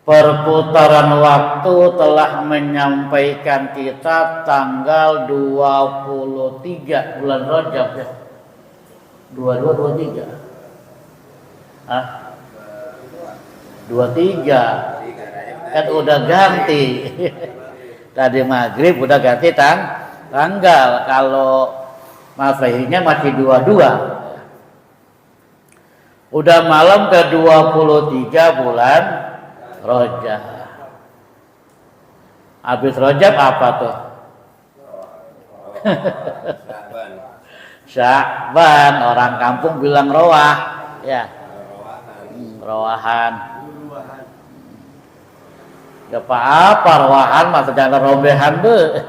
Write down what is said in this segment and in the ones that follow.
Perputaran waktu telah menyampaikan kita tanggal 23 bulan Rajab ya. 22 23. 23. Kan udah ganti. Tadi maghrib udah ganti tanggal. Kalau Masehinya masih 22. Udah malam ke 23 bulan Rajab. Habis Rajab apa tuh? Sya'ban. Orang kampung bilang roah, ya. Roahan. Gak apa-apa roahan, maksudnya robehan tuh.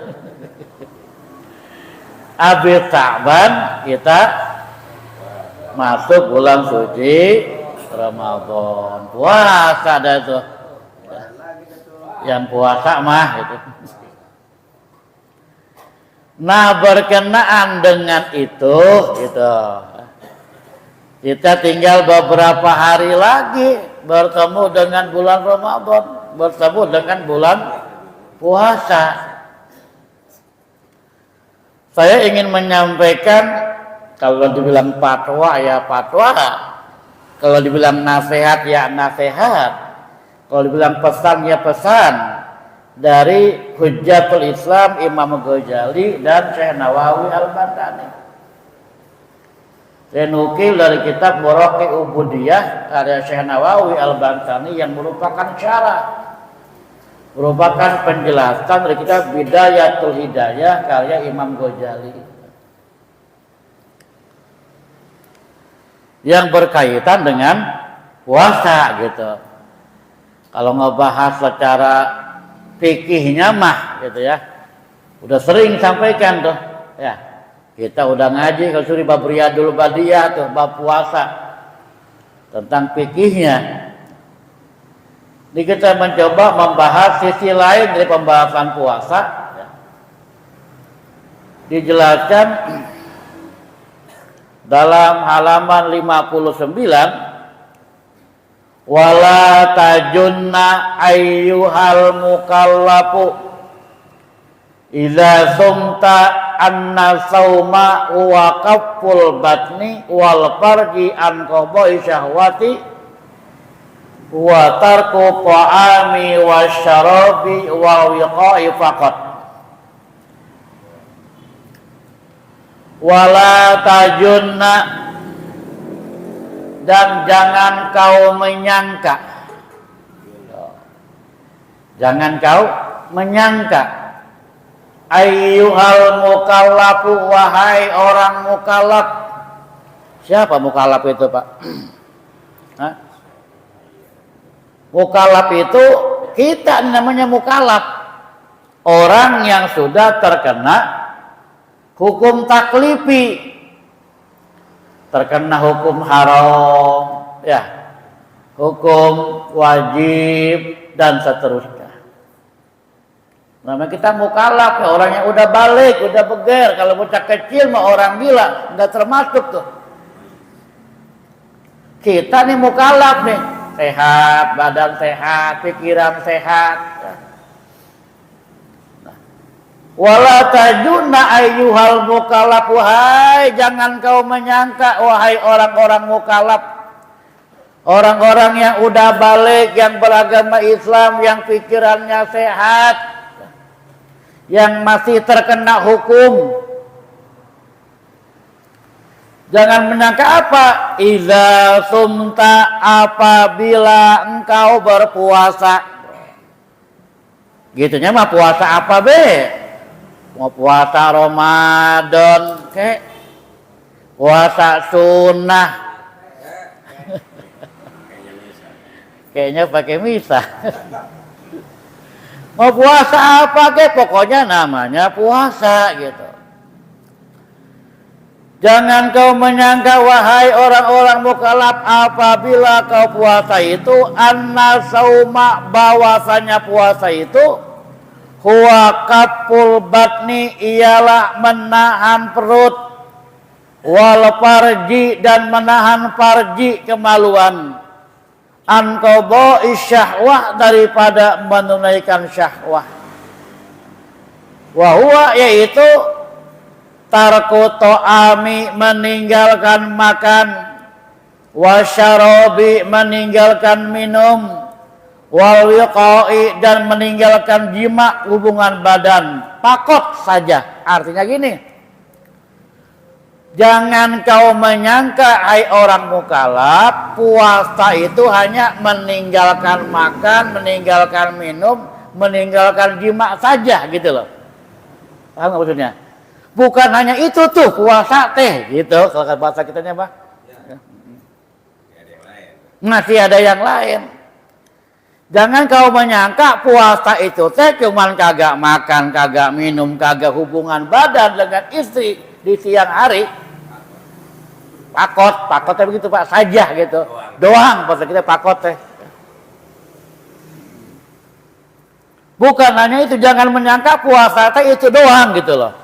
Habis Sya'ban kita masuk bulan suci Ramadan. Puasa dah tuh. Yang puasa mah gitu. Nah, berkenaan dengan itu gitu. Kita tinggal beberapa hari lagi bertemu dengan bulan Ramadan, bertemu dengan bulan puasa. Saya ingin menyampaikan, kalau dibilang fatwa ya fatwa, kalau dibilang nasihat ya nasihat, kalau dibilang pesan ya pesan dari Hujjatul Islam Imam Ghazali dan Syekh Nawawi Al-Bantani. Saya nukil dari kitab Muraqi Ubudiyah karya Syekh Nawawi Al-Bantani yang merupakan syarah, merupakan penjelasan dari kitab Bidayatul Hidayah karya Imam Ghazali yang berkaitan dengan puasa gitu. Kalau ngebahas secara fikihnya mah gitu ya, udah sering sampaikan tuh ya. Kita udah ngaji kalau suri bab Riyadul Badiyah tuh bab puasa tentang fikihnya. Ini kita mencoba membahas sisi lain dari pembahasan puasa ya. Dijelaskan dalam halaman 59, wala tajunna ayyuhal mukallafu idza sumta anna sauma wa qafful batni wal farji an qada'i syahwati wa tarku ta'ami wasyarabi wa wiqa'i faqat. Wala tajunna, dan jangan kau menyangka, jangan kau menyangka, ayyuhal mukallafu, wahai orang mukallaf. Siapa mukallaf itu, Pak? Hah? Mukallaf itu kita namanya mukallaf, orang yang sudah terkena hukum taklifi, terkena hukum haram, ya, hukum wajib dan seterusnya. Namanya kita mukallaf, orang yang udah balik, udah beger. Kalau bocah kecil mah orang gila, nggak termasuk tuh. Kita nih mukallaf nih, sehat, badan sehat, pikiran sehat. Wala tajunna ayyuhal mukallaf, wahai jangan kau menyangka, wahai orang-orang mukallaf, orang-orang yang udah balik, yang beragama Islam, yang pikirannya sehat, yang masih terkena hukum. Jangan menyangka apa? Idza sumta, apabila engkau berpuasa. Gitunya mah puasa apa be? Mau puasa Ramadan kek, puasa sunnah, kayaknya pakai misa. Mau puasa apa kek, pokoknya namanya puasa gitu. Jangan kau menyangka, wahai orang-orang mukallaf, apabila kau puasa itu, anna sauma, bahwasanya puasa itu huwa qafful batni, ialah menahan perut, wal farji, dan menahan farji kemaluan, an qada'i syahwah, daripada menunaikan syahwah. Wa huwa, yaitu tarku ta'ami, meninggalkan makan, wa syarabi, meninggalkan minum, wal wiqa'i, dan meninggalkan jima, hubungan badan. Pakot saja. Artinya gini, jangan kau menyangka, hai orang mukallaf, puasa itu hanya meninggalkan makan, meninggalkan minum, meninggalkan jima saja gitu loh. Paham nggak maksudnya? Bukan hanya itu tuh puasa teh gitu. Kalau bahasa kitanya apa? Ya. Masih ada yang lain. Jangan kau menyangka puasa itu teh cuman kagak makan, kagak minum, kagak hubungan badan dengan istri di siang hari. Pakotnya begitu Pak, saja gitu. Doang bahasa kita pakot teh. Bukan hanya itu, jangan menyangka puasa teh itu doang gitu loh.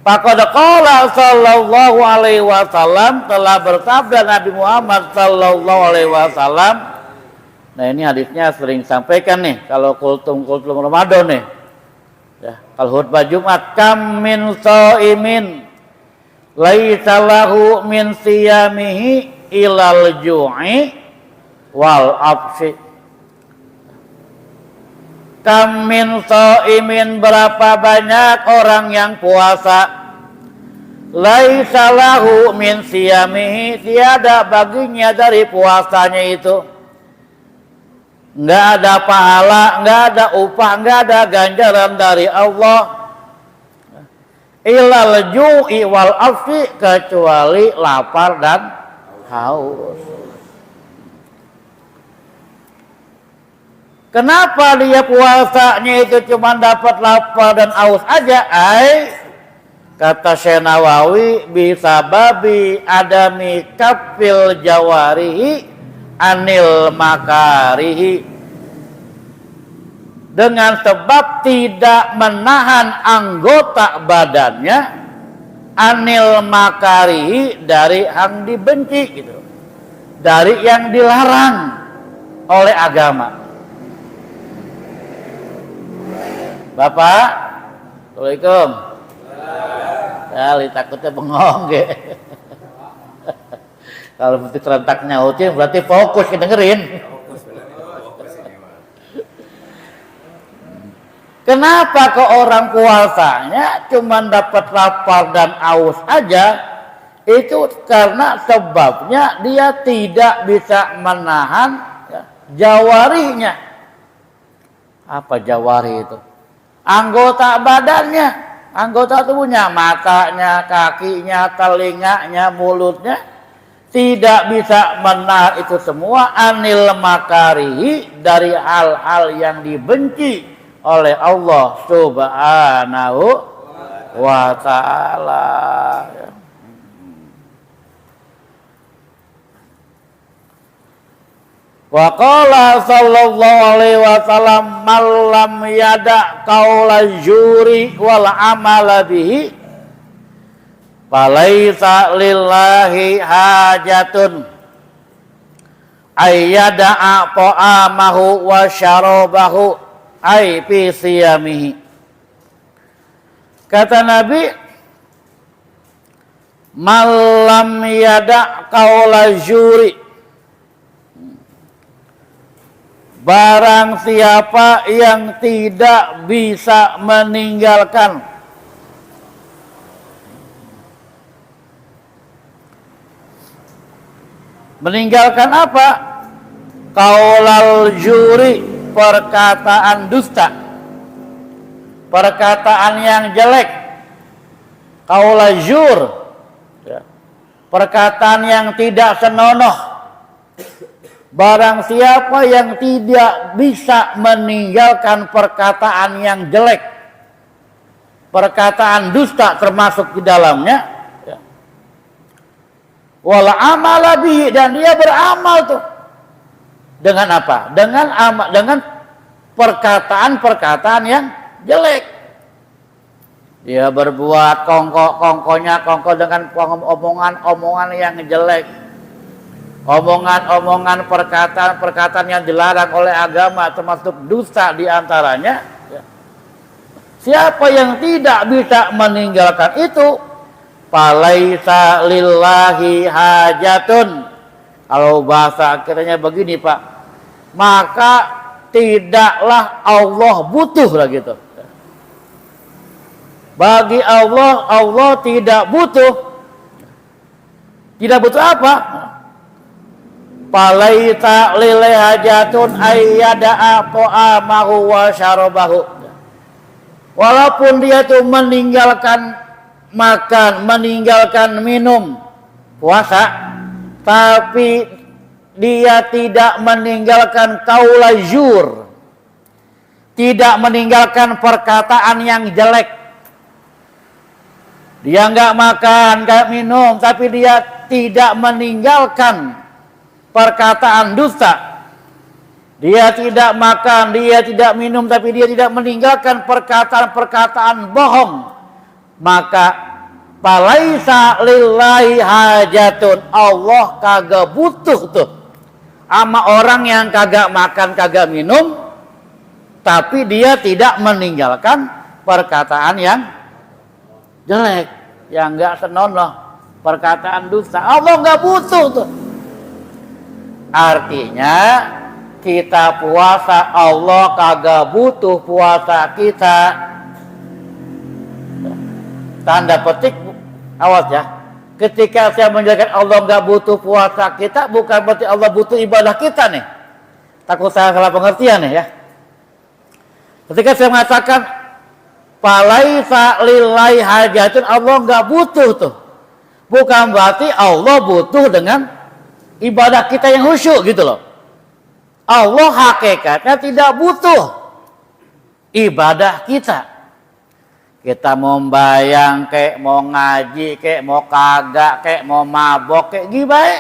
Faqad qala sallallahu alaihi wasallam, telah bersabda Nabi Muhammad sallallahu alaihi wasallam. Nah, ini hadisnya sering sampaikan nih kalau kultum Ramadan nih. Ya, kalau khutbah Jumat, kam min shaimin laisa lahu min siyamihi ilal ju'i wal afsi. Kam min shaimin, berapa banyak orang yang puasa, laisa lahu min siyamihi, tiada baginya dari puasanya itu, nggak ada pahala, nggak ada upah, nggak ada ganjaran dari Allah, ilal ju'i wal afsi, kecuali lapar dan haus. Kenapa dia puasanya itu cuma dapat lapar dan haus aja? Kata Syekh Nawawi, bisa babi adami kafil jawarihi anil makarihi, dengan sebab tidak menahan anggota badannya anil makarihi, dari yang dibenci gitu, dari yang dilarang oleh agama. Bapak, Assalamualaikum. Kali takutnya bengong ge. Kalau mesti serentak nyautin berarti fokus dengerin. Kenapa ke orang puasanya cuma dapat lapar dan haus aja? Itu karena sebabnya dia tidak bisa menahan jawarihnya. Apa jawari itu? Anggota badannya, anggota tubuhnya, matanya, kakinya, telinganya, mulutnya, tidak bisa menahan itu semua anil makarihi, dari hal-hal yang dibenci oleh Allah Subhanahu wa ta'ala. Wa qala sallallahu alaihi wasallam, man lam yada qaula juri wal amala bihi falaisa lillahi hajatun ayyada'a ta'amahu wa syarabahu ay fi siyamihi. Kata Nabi, man lam yada qaula juri, barang siapa yang tidak bisa meninggalkan apa? Qaulal juri, perkataan dusta, perkataan yang jelek. Qaulal jur, perkataan yang tidak senonoh. Barang siapa yang tidak bisa meninggalkan perkataan yang jelek, perkataan dusta termasuk di dalamnya, wal amala bihi, dan dia beramal tuh dengan apa? Dengan perkataan-perkataan yang jelek. Dia berbuat kongko dengan omongan yang jelek. Omongan, perkataan yang dilarang oleh agama, termasuk dusta diantaranya. Siapa yang tidak bisa meninggalkan itu, falaisa lillahi hajatun. Kalau bahasa akhirnya begini Pak, maka tidaklah Allah butuh lah gitu. Bagi Allah, Allah tidak butuh. Tidak butuh apa? Falaita lillahi hajatun ayyada'a ta'amahu wa syarabahu. Walaupun dia itu meninggalkan makan, meninggalkan minum, puasa, tapi dia tidak meninggalkan qaula zur, tidak meninggalkan perkataan yang jelek. Dia nggak makan, nggak minum, tapi dia tidak meninggalkan perkataan dusta. Dia tidak makan, dia tidak minum, tapi dia tidak meninggalkan perkataan-perkataan bohong. Maka falaisa lillahi hajatun. Allah kagak butuh tuh sama orang yang kagak makan, kagak minum, tapi dia tidak meninggalkan perkataan yang jelek, yang nggak senonoh, perkataan dusta. Allah nggak butuh tuh. Artinya kita puasa, Allah kagak butuh puasa kita. Tanda petik, awas ya. Ketika saya menjelaskan Allah nggak butuh puasa kita, bukan berarti Allah butuh ibadah kita nih. Takut saya salah pengertian nih ya. Ketika saya mengatakan falaisa lillahi hajatun, Allah nggak butuh tuh. Bukan berarti Allah butuh dengan ibadah kita yang khusyuk gitu loh. Allah hakikatnya tidak butuh ibadah kita. Kita mau bayang kek, mau ngaji kek, mau kagak kek, mau mabok kek, gimana?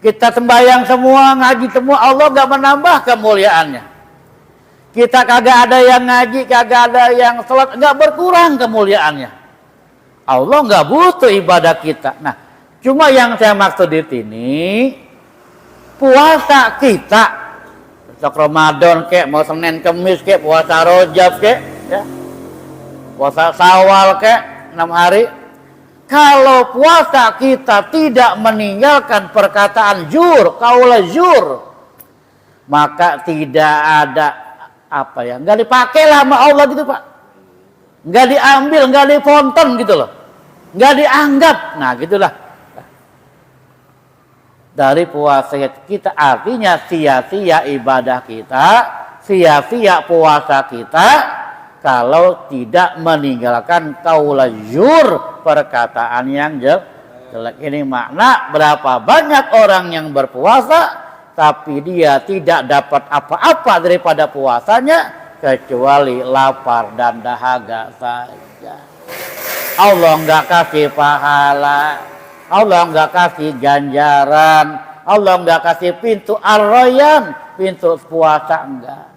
Kita sembahyang semua, ngaji semua, Allah gak menambah kemuliaannya. Kita kagak ada yang ngaji, kagak ada yang sholat, gak berkurang kemuliaannya. Allah gak butuh ibadah kita. Nah, cuma yang saya maksud di sini, puasa kita, besok Ramadan kek, mau Senin Kemis kek, puasa Rajab kek, ya, puasa Syawal kek, 6 hari. Kalau puasa kita tidak meninggalkan perkataan zur, qaula zur, maka tidak ada apa ya, nggak dipakai lah sama Allah gitu Pak, nggak diambil, nggak difonton gitu loh, nggak dianggap. Nah gitulah dari puasa kita, artinya sia-sia ibadah kita, sia-sia puasa kita kalau tidak meninggalkan qaula zur, perkataan yang jelek. Ini makna berapa banyak orang yang berpuasa tapi dia tidak dapat apa-apa daripada puasanya kecuali lapar dan dahaga saja. Allah enggak kasih pahala, Allah enggak kasih ganjaran, Allah enggak kasih pintu ar-rayyan, pintu puasa enggak.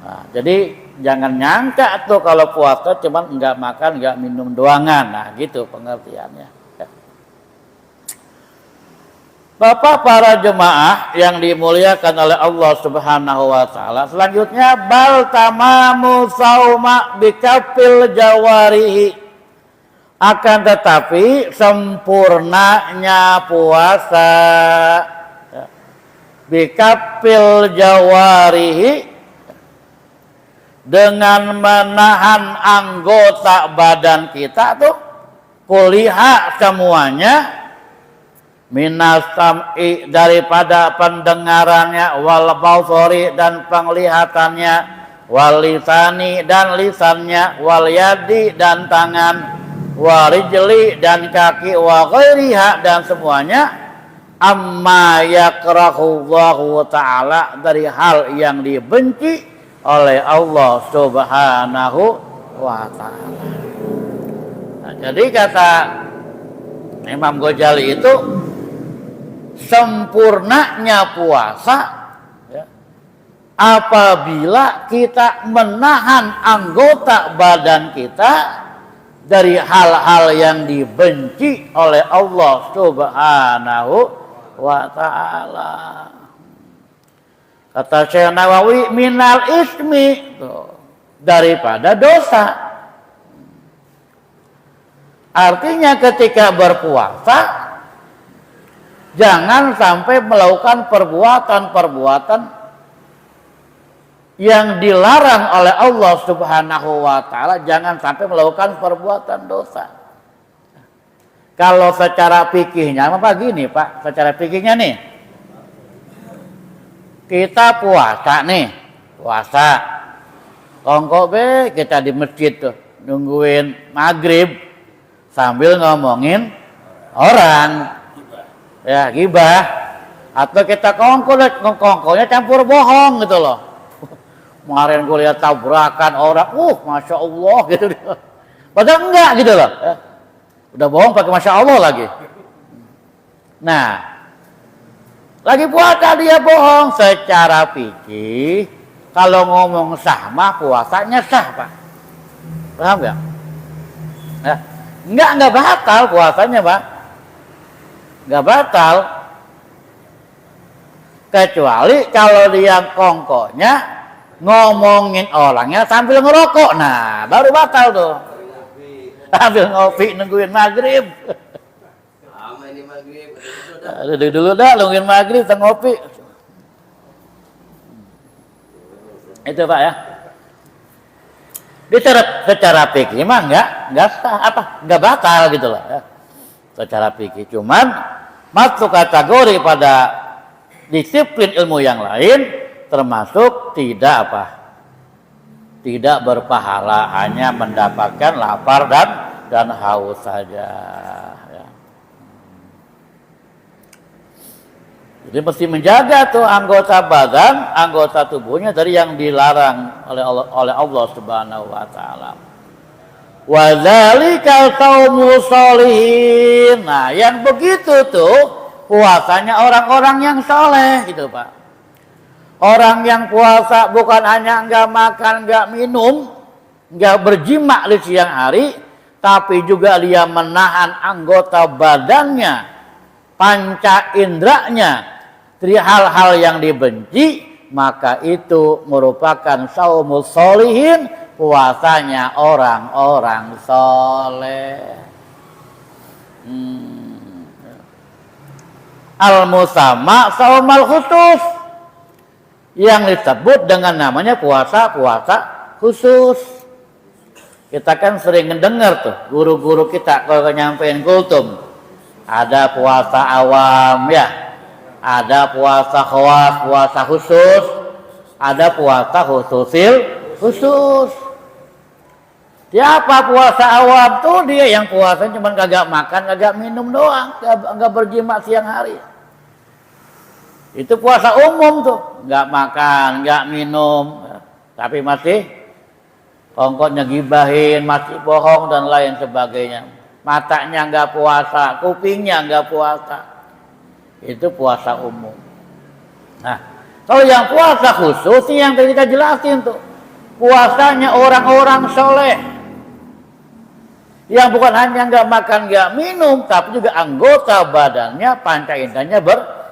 Nah, jadi jangan nyangka tuh kalau puasa cuman enggak makan, enggak minum doangan. Nah, gitu pengertiannya. Bapak para jemaah yang dimuliakan oleh Allah Subhanahu wa taala, selanjutnya bal tamamu sauma bikafil jawarihi. Akan tetapi sempurnanya puasa bikafil jawarihi, dengan menahan anggota badan kita tuh kuliah semuanya, minas sam'i daripada pendengarannya, wal basari dan penglihatannya, wal lisani dan lisannya, wal yadi dan tangan, wa rijli dan kaki, wa ghairiha dan semuanya, amma yakrahu Allahu ta'ala, dari hal yang dibenci oleh Allah Subhanahu wa ta'ala. Nah, jadi kata Imam Ghazali itu sempurnanya puasa ya, apabila kita menahan anggota badan kita dari hal-hal yang dibenci oleh Allah Subhanahu wa ta'ala. Kata Syekh Nawawi, minal ismi, daripada dosa. Artinya ketika berpuasa jangan sampai melakukan perbuatan-perbuatan yang dilarang oleh Allah Subhanahu wa ta'ala. Jangan sampai melakukan perbuatan dosa. Kalau secara fikihnya apa gini Pak, secara fikihnya nih, kita puasa nih, puasa kongko be kita di masjid tuh nungguin maghrib sambil ngomongin orang, ya gibah, atau kita kongkonya campur bohong gitu loh. Kemarin gue lihat tabrakan orang, masya Allah gitu. Padahal enggak gitu loh. Udah bohong pakai masya Allah lagi. Nah, lagi puasa dia bohong. Secara fikih, kalau ngomong sah mah puasanya sah Pak. Paham nggak? Nah, enggak batal puasanya Pak. Enggak batal. Kecuali kalau dia kongkonya ngomongin orangnya sambil ngerokok, nah baru batal tuh. Sambil ngopi nungguin maghrib. Ini maghrib. Dulu dah nungguin maghrib kita ngopi. Itu Pak ya. Secara fikih mah enggak sah, enggak batal gitu loh ya. Secara fikih, cuman masuk kategori pada disiplin ilmu yang lain, termasuk tidak berpahala, hanya mendapatkan lapar dan haus saja ya. Jadi mesti menjaga tuh anggota badan, anggota tubuhnya dari yang dilarang oleh Allah Subhanahu wa taala. Wa dzalikal qaumul sholihin. Nah, yang begitu tuh puasanya orang-orang yang soleh gitu Pak. Orang yang puasa bukan hanya enggak makan, enggak minum, enggak berjima di siang hari, tapi juga dia menahan anggota badannya, panca inderanya dari hal-hal yang dibenci, maka itu merupakan shaumul sholihin, puasanya orang-orang soleh. Al-musamma shaumal khusus, yang disebut dengan namanya puasa khusus. Kita kan sering mendengar tuh guru-guru kita kalau nyampein kultum, ada puasa awam ya, ada puasa khawas, puasa khusus, ada puasa khusus. Siapa puasa awam tuh dia yang puasanya cuma kagak makan, kagak minum doang, kagak berjima siang hari. Itu puasa umum tuh, nggak makan, nggak minum, tapi masih kongkotnya gibahin, masih bohong dan lain sebagainya. Matanya nggak puasa, kupingnya nggak puasa. Itu puasa umum. Nah, kalau yang puasa khusus yang tadi kita jelasin tuh, puasanya orang-orang soleh, yang bukan hanya nggak makan, nggak minum, tapi juga anggota badannya, panca inderanya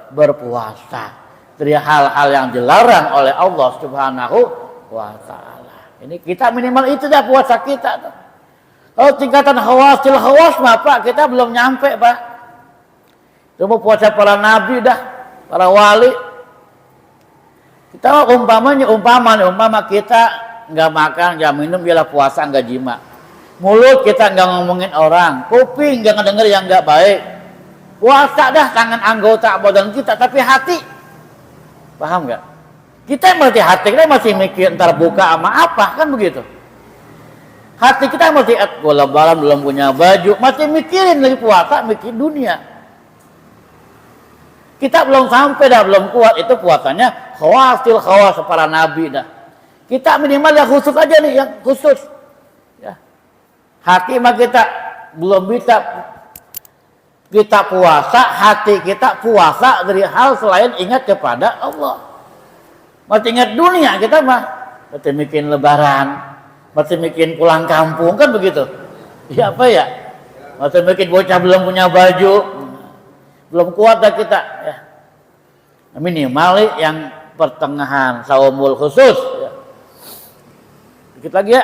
berpuasa dari hal-hal yang dilarang oleh Allah Subhanahu wa ta'ala. Ini kita minimal itu dah puasa kita. Kalau tingkatan khawas mah Pak, kita belum nyampe Pak. Itu puasa para nabi dah, para wali. Kita umpama kita nggak makan, nggak minum, ialah puasa nggak jima. Mulut kita nggak ngomongin orang, kuping nggak ngedenger yang nggak baik. Puasa dah tangan anggota badan kita, tapi hati, paham nggak? Kita masih hati kita masih mikir ntar buka sama apa, kan begitu. Hati kita masih gue lebaran belum punya baju, masih mikirin lagi puasa, mikir dunia. Kita belum sampai dah, belum kuat, itu puasanya khawas para nabi dah. Kita minimal yang khusus aja nih, yang khusus. Ya. Hati mah kita belum bisa. Kita puasa, hati kita puasa dari hal selain ingat kepada Allah. Masih ingat dunia kita mah. Masih bikin lebaran, masih bikin pulang kampung kan begitu. Ya apa ya? Masih bikin bocah belum punya baju, belum kuat dah kita. Ya. Minimal yang pertengahan saumul khusus. Ya. Dikit lagi ya.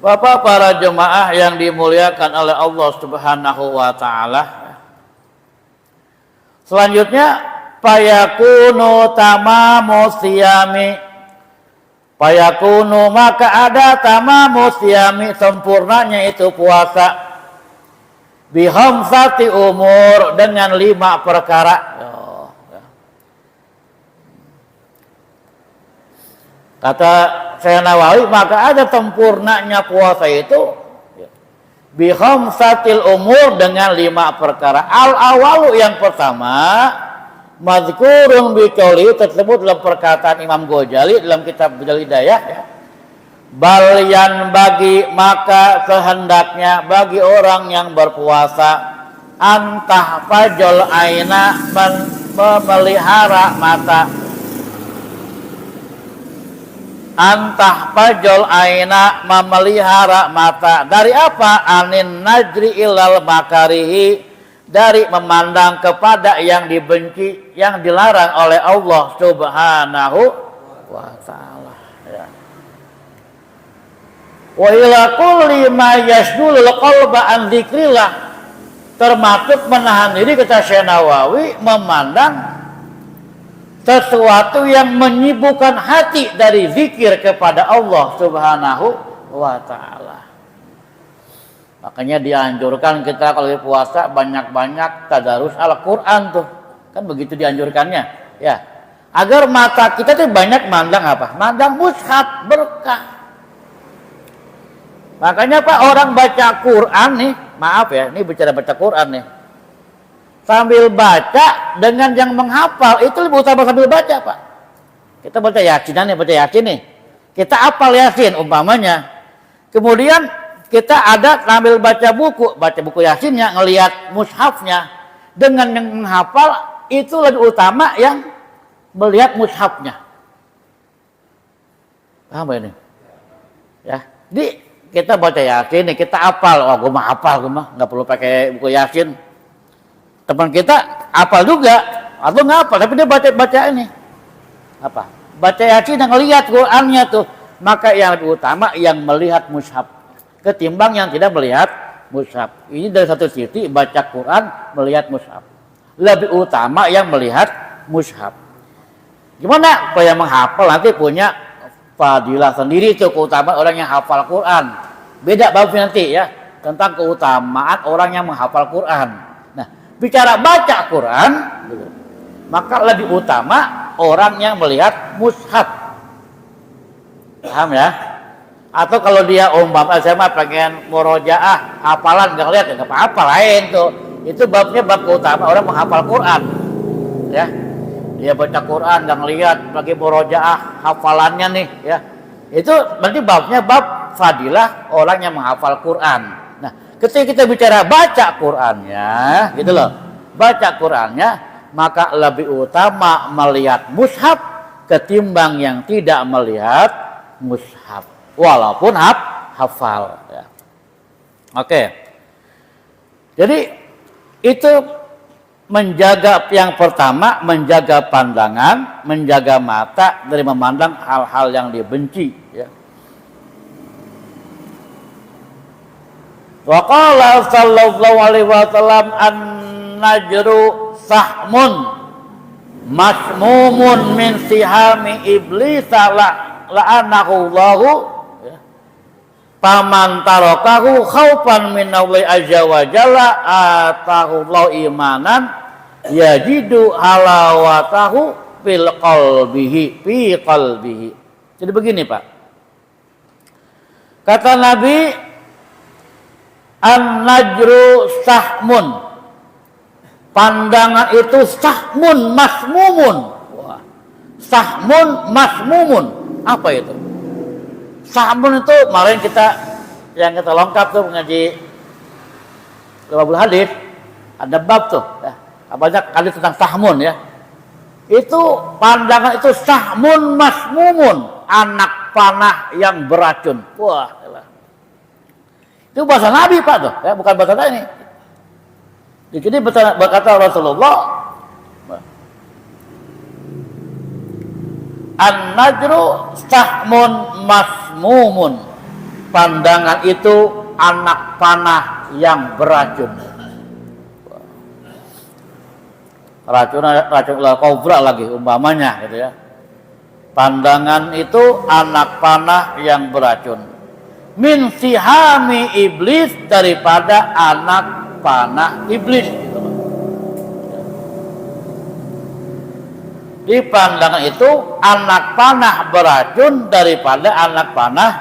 Bapak para jemaah yang dimuliakan oleh Allah Subhanahu wa taala. Selanjutnya fayakunu tamamu siyami. Fayakunu maka ada tamamu siyami, sempurnanya itu puasa. Bihamsati umur, dengan 5 perkara. Kata Syekh Nawawi, maka ada sempurnanya puasa itu bihamsatil umur, dengan 5 perkara. Al-awalu, yang pertama, mazkurun biqauli, tersebut dalam perkataan Imam Ghazali dalam kitab Bidal Hidayah, ya. Balyan bagi, maka sehendaknya bagi orang yang berpuasa, antah fajol aina, memelihara mata. Antah fajol aina, memelihara mata. Dari apa? Anin najri ilal makarihi, dari memandang kepada yang dibenci, yang dilarang oleh Allah Subhanahu wa ta'ala. Ya. Wa ila kulli ma yasdulul qalba an dzikrillah, termasuk menahan diri, kata Syekh Nawawi, memandang sesuatu yang menyibukkan hati dari zikir kepada Allah Subhanahu wa ta'ala. Makanya dianjurkan kita kalau puasa banyak-banyak tadarus Al-Quran tuh. Kan begitu dianjurkannya. Ya. Agar mata kita tuh banyak mandang apa? Mandang mushaf, berkah. Makanya Pak, orang baca Quran nih, maaf ya, ini bicara baca Quran nih. Sambil baca dengan yang menghafal, itu lebih utama sambil baca Pak. Kita baca Yasin nih, baca Yasin nih. Kita hafal Yasin umpamanya. Kemudian kita ada sambil baca buku Yasinnya, ngelihat mushafnya, dengan yang menghafal itu lebih utama yang melihat mushafnya. Paham ini? Ya, di kita baca Yasin nih, kita hafal. Oh, gue mah hafal, gue mah nggak perlu pakai buku Yasin. Teman kita hafal juga, atau nggak hafal, tapi dia baca ini apa? Baca Yasin dan ngelihat Qurannya tuh, maka yang lebih utama yang melihat mushaf ketimbang yang tidak melihat mushaf. Ini dari satu sisi baca Quran, melihat mushaf. Lebih utama yang melihat mushaf. Gimana? Kalau yang menghafal nanti punya fadilah sendiri tuh, keutamaan orang yang hafal Quran. Beda bab nanti ya, tentang keutamaan orang yang menghafal Quran. Nah, bicara baca Quran, maka lebih utama orang yang melihat mushaf. Paham ya? Atau kalau dia saya mah pengen murojaah, hafalan nggak lihat, nggak apa-apa, lain tuh. Itu babnya bab keutamaan orang menghafal Quran. Ya, dia baca Quran nggak ngelihat, lagi murojaah hafalannya nih, ya. Itu berarti babnya bab fadilah orang yang menghafal Quran. Nah, ketika kita bicara baca Qurannya, gitu loh, baca Qurannya, maka lebih utama melihat mushaf ketimbang yang tidak melihat mushaf. Walaupun hafal ya. Oke. Jadi itu menjaga, yang pertama menjaga pandangan, menjaga mata dari memandang hal-hal yang dibenci ya. Wa qala sallallahu alaihi wasallam an-najru sahmun masmumun min sihami iblis la'anahu Allahu. Paman tarokahu khaufan min Allah azza wa jalla atahu Allah imanan yajidu halawatahu fil qalbihi. Jadi begini Pak. Kata Nabi, an-najru sahmun. Pandangan itu sahmun masmumun. Wah. Sahmun masmumun. Apa itu? Sahmun itu kemarin yang kita lengkap tuh mengaji 50 hadis, ada bab tuh ya. Banyak hadis tentang sahmun ya. Itu pandangan itu sahmun masmumun, anak panah yang beracun. Wah, itu bahasa Nabi Pak tuh, ya, bukan bahasa saya ini. Di sini berkata Rasulullah, an-najru sahmun masmumun, pandangan itu anak panah yang beracun. Racun kobra lagi umpamanya gitu ya. Pandangan itu anak panah yang beracun. Min sihami iblis, daripada anak panah iblis gitu. Di pandangan itu anak panah beracun daripada anak panah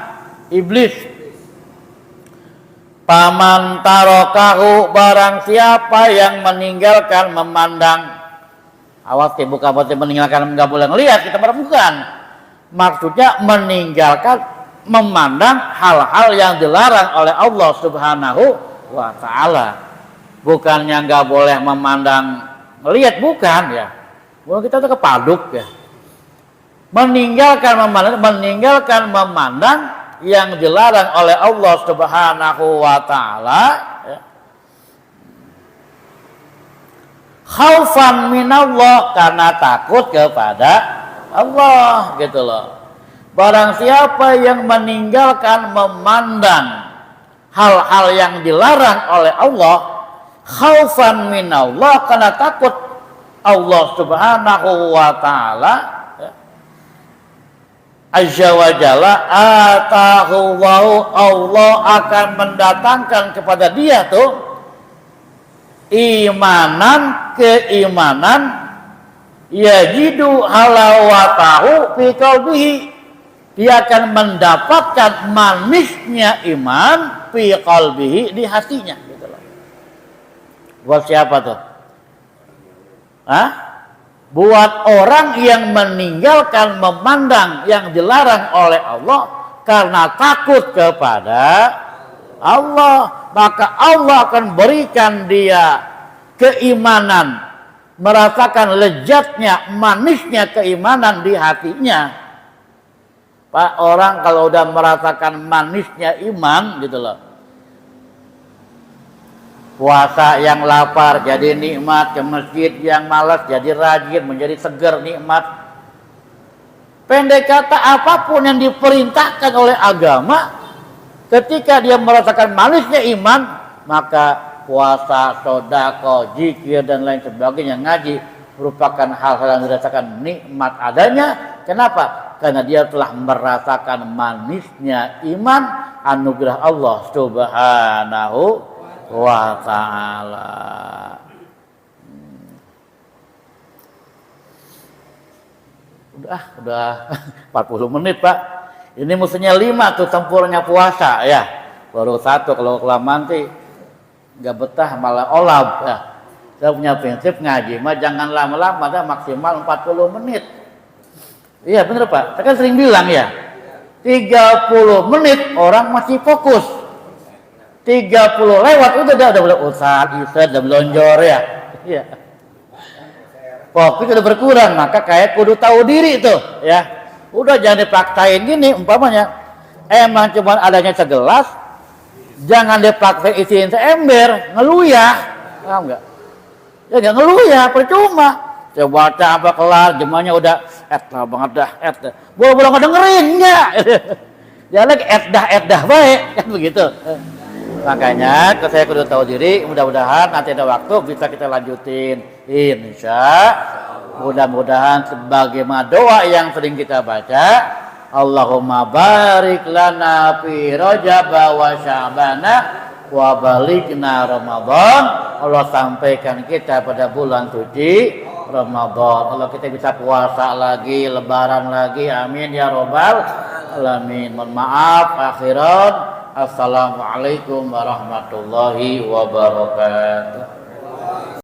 iblis. Paman tarokahu, barang siapa yang meninggalkan memandang. Awas bukan berarti meninggalkan nggak boleh ngelihat, kita bukan. Maksudnya meninggalkan memandang hal-hal yang dilarang oleh Allah Subhanahu wa Ta'ala. Bukannya nggak boleh memandang ngelihat, bukan ya. Bukan, kita tuh kepaduk ya. Meninggalkan memandang yang dilarang oleh Allah Subhanahu wa Ta'ala ya. Khaufan minallah, karena takut kepada Allah gitu loh. Barang siapa yang meninggalkan memandang hal-hal yang dilarang oleh Allah, khaufan minallah, karena takut Allah Subhanahu wa Ta'ala ya. Azza wa Jalla, atahu Allahu, Allah akan mendatangkan kepada dia tuh keimanan, yajidu halawatahu fi qalbihi, dia akan mendapatkan manisnya iman fi qalbihi, di hatinya gitu loh. Buat siapa tuh? Buat orang yang meninggalkan memandang yang dilarang oleh Allah karena takut kepada Allah, maka Allah akan berikan dia keimanan, merasakan lezatnya, manisnya keimanan di hatinya. Pak, orang kalau udah merasakan manisnya iman gitu loh, puasa yang lapar jadi nikmat, ke masjid yang malas jadi rajin, menjadi segar, nikmat. Pendek kata, apapun yang diperintahkan oleh agama, ketika dia merasakan manisnya iman, maka puasa, sedekah, zikir dan lain sebagainya, ngaji, merupakan hal-hal yang dirasakan nikmat adanya. Kenapa? Karena dia telah merasakan manisnya iman, anugerah Allah Subhanahu wa Ta'ala. Udah 40 menit Pak. Ini mestinya 5 tuh tempurnya puasa ya. Baru 1, kalau kelamaan nanti nggak betah malah olab ya. Saya punya prinsip ngaji mah jangan lama-lama, dah maksimal 40 menit. Iya bener Pak, saya kan sering bilang ya, 30 menit orang masih fokus. 30 lewat udah boleh usah, udah melonjor ya. Iya. Fokus udah berkurang, maka kayak kudu tahu diri tuh ya. Udah jangan dipaksain gini, umpamanya emang cuma adanya segelas, jangan dipaksain isiin seember, ngeluyah, paham nggak? Ya nggak ngeluyah, percuma. Coba apa kelar, jemaahnya udah banget dah, boleh ngedengerin nggak? Jangan lagi dah baik, kan begitu. Makanya saya kudu tahu diri, mudah-mudahan nanti ada waktu bisa kita lanjutin, insya. Mudah-mudahan sebagaimana doa yang sering kita baca, Allahumma barik lana fi Rajab wa Sya'bana wa balighna Ramadan. Allah sampaikan kita pada bulan suci Ramadan. Allah kita bisa puasa lagi, lebaran lagi. Amin ya rabbal alamin. Mohon maaf akhiran. Assalamualaikum warahmatullahi wabarakatuh.